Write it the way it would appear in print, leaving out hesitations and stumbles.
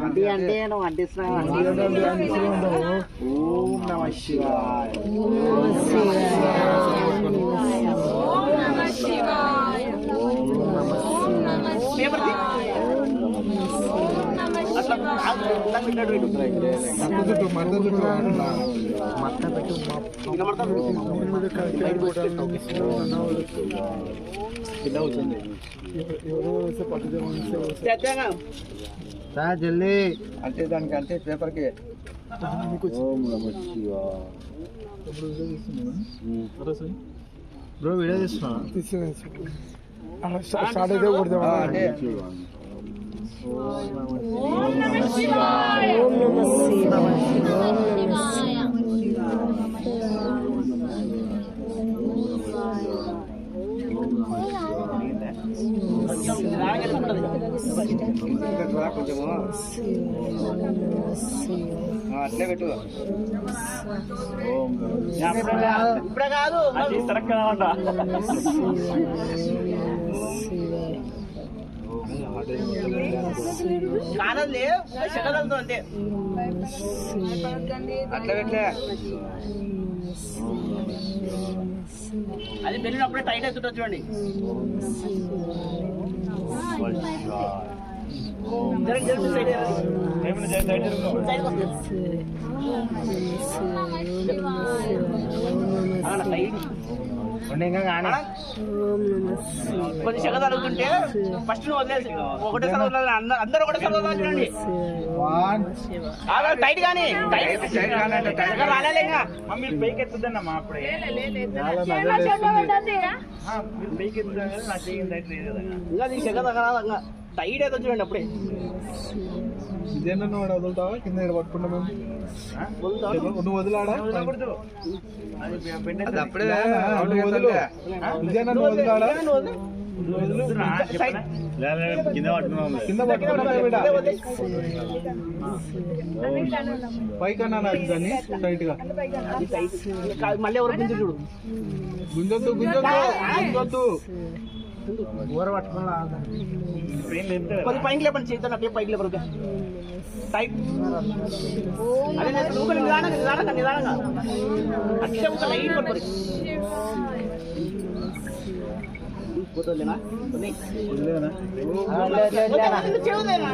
అంటే నువ్వు అంటిస్తున్నావు. ఓం నమ శివాయ. జల్దీ అంటే దానికి అంటే పేపర్కి. బ్రో వీడియో తీస్తున్నా స్టార్ట్ అయితే కొడదామా అంటే ఓం నమః శివాయ. ఓం నమః శివాయ. అట్లే పెట్టు. ఇప్పుడే కాదు కాదండి శకదంతో అంతే. అట్లా పెట్టలే అది పెళ్ళినప్పుడే టైట్ అవుతుంటుంది చూడండి. కొన్ని శకలు అడుగుతుంటే ఫస్ట్ వదిలేసి ఒకటే సార్ అందరూ ఒకటే సార్ వదలండి. టైట్ కానీ రాలే ఇంకా మీరు పైకి ఎత్తుద్దన్నమ్మా. అప్పుడే ఇంకా నీ శక తగ్గ టైట్ అయితే చూడండి. అప్పుడే ఇదేనా నువ్వు వదులుతావా? కింద పట్టుకుంటా మేము నువ్వు వదిలాడా? అప్పుడే ఇదేనా నువ్వు వదిలాడా? కింద పైకన్నా దాన్ని టైట్ గా మళ్ళీ ఎవరు గుంజు చూడు. గుంజొద్దు గుంజొద్దు ఊర పట్టుకున్నా కొద్ది పైకి లేపండి. చేద్దాం అట్టే పైకి లేపరు టైట్. అదే నిదానంగా నిదానంగా అట్లే ఒక లైట్ పట్టుకోరు. పోతుందేనా చెవులేనా